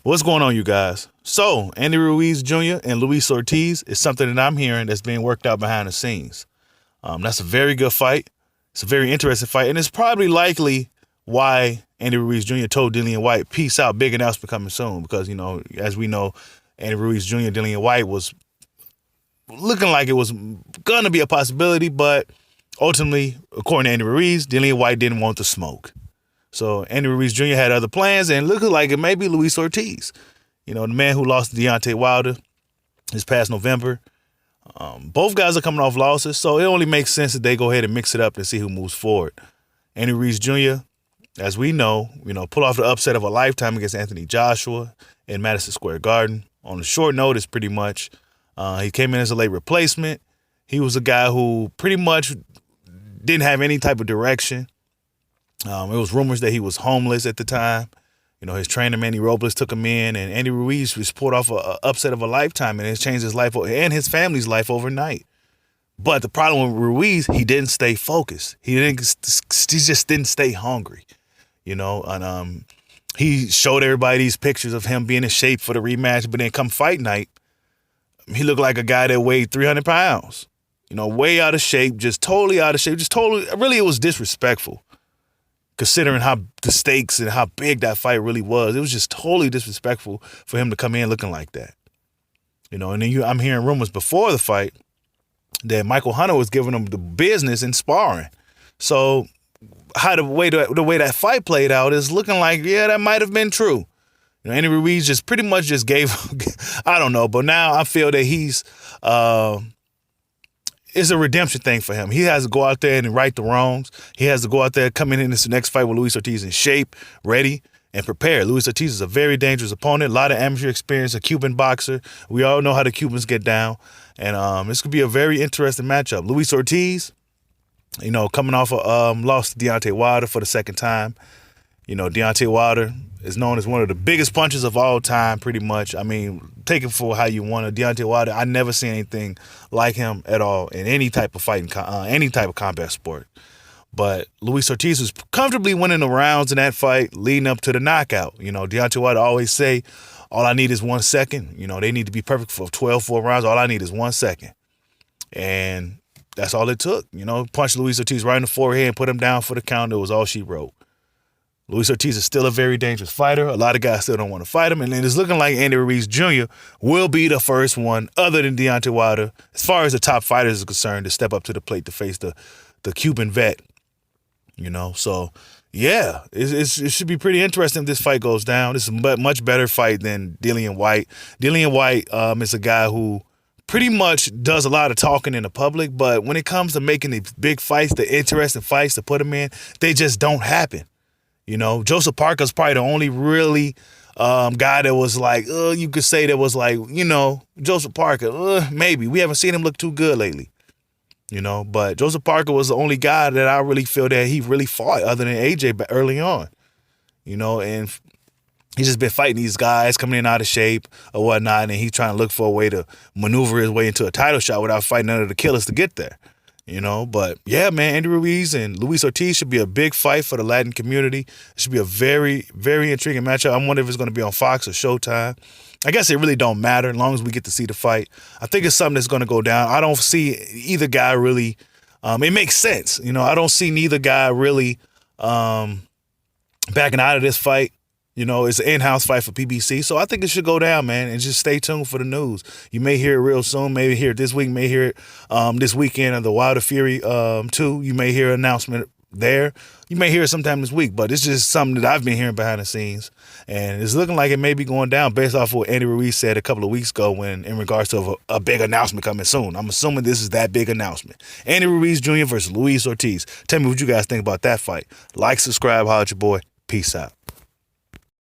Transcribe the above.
What's going on, you guys? So, Andy Ruiz Jr. and Luis Ortiz is something that I'm hearing that's being worked out behind the scenes. That's a very good fight. It's a very interesting fight, and it's probably likely why Andy Ruiz Jr. told Dillian Whyte, peace out, big announcement coming soon. Because, you know, as we know, Andy Ruiz Jr. and Dillian Whyte was looking like it was going to be a possibility, but ultimately, according to Andy Ruiz, Dillian Whyte didn't want the smoke. So Andy Ruiz Jr. had other plans, and looked like it may be Luis Ortiz. You know, the man who lost to Deontay Wilder this past November. Both guys are coming off losses, so it only makes sense that they go ahead and mix it up and see who moves forward. Andy Ruiz Jr., as we know, pull off the upset of a lifetime against Anthony Joshua in Madison Square Garden. On a short notice, pretty much. He came in as a late replacement. He was a guy who pretty much didn't have any type of direction. It was rumors that he was homeless at the time. You know, his trainer, Manny Robles, took him in, and Andy Ruiz just pulled off an upset of a lifetime, and it's changed his life and his family's life overnight. But the problem with Ruiz, he didn't stay focused. He just didn't stay hungry, and he showed everybody these pictures of him being in shape for the rematch, but then come fight night, he looked like a guy that weighed 300 pounds, way out of shape, just totally out of shape, really it was disrespectful. Considering how the stakes and how big that fight really was, it was just totally disrespectful for him to come in looking like that. And then I'm hearing rumors before the fight that Michael Hunter was giving him the business in sparring. So how the way that fight played out is looking like, yeah, that might have been true. Andy Ruiz just pretty much just gave, I don't know, but now I feel that he's, it's a redemption thing for him. He has to go out there and right the wrongs. He has to go out there, come in this next fight with Luis Ortiz in shape, ready, and prepared. Luis Ortiz is a very dangerous opponent, a lot of amateur experience, a Cuban boxer. We all know how the Cubans get down. And this could be a very interesting matchup. Luis Ortiz, coming off a loss to Deontay Wilder for the second time. Deontay Wilder is known as one of the biggest punchers of all time, pretty much. I mean, take it for how you want to. Deontay Wilder, I never seen anything like him at all in any type of fighting, any type of combat sport. But Luis Ortiz was comfortably winning the rounds in that fight leading up to the knockout. Deontay Wilder always say, all I need is 1 second. They need to be perfect for 12-4 rounds. All I need is 1 second. And that's all it took. Punched Luis Ortiz right in the forehead and put him down for the count. It was all she wrote. Luis Ortiz is still a very dangerous fighter. A lot of guys still don't want to fight him. And it's looking like Andy Ruiz Jr. will be the first one, other than Deontay Wilder, as far as the top fighters are concerned, to step up to the plate to face the Cuban vet. So, yeah, it should be pretty interesting if this fight goes down. This is a much better fight than Dillian Whyte. Dillian Whyte is a guy who pretty much does a lot of talking in the public, but when it comes to making the big fights, the interesting fights to put him in, they just don't happen. Joseph Parker's probably the only really guy that was like, you could say that was like, Joseph Parker, maybe. We haven't seen him look too good lately, But Joseph Parker was the only guy that I really feel that he really fought other than AJ early on, and he's just been fighting these guys coming in out of shape or whatnot, and he's trying to look for a way to maneuver his way into a title shot without fighting none of the killers to get there. But yeah, man, Andy Ruiz and Luis Ortiz should be a big fight for the Latin community. It should be a very, very intriguing matchup. I wonder if it's going to be on Fox or Showtime. I guess it really don't matter as long as we get to see the fight. I think it's something that's going to go down. I don't see either guy really. It makes sense. I don't see neither guy really backing out of this fight. It's an in-house fight for PBC, so I think it should go down, man, and just stay tuned for the news. You may hear it real soon, maybe hear it this week, may hear it this weekend of the Wilder Fury 2. You may hear an announcement there. You may hear it sometime this week, but it's just something that I've been hearing behind the scenes, and it's looking like it may be going down based off of what Andy Ruiz said a couple of weeks ago in regards to a big announcement coming soon. I'm assuming this is that big announcement. Andy Ruiz Jr. versus Luis Ortiz. Tell me what you guys think about that fight. Like, subscribe, holler at your boy. Peace out.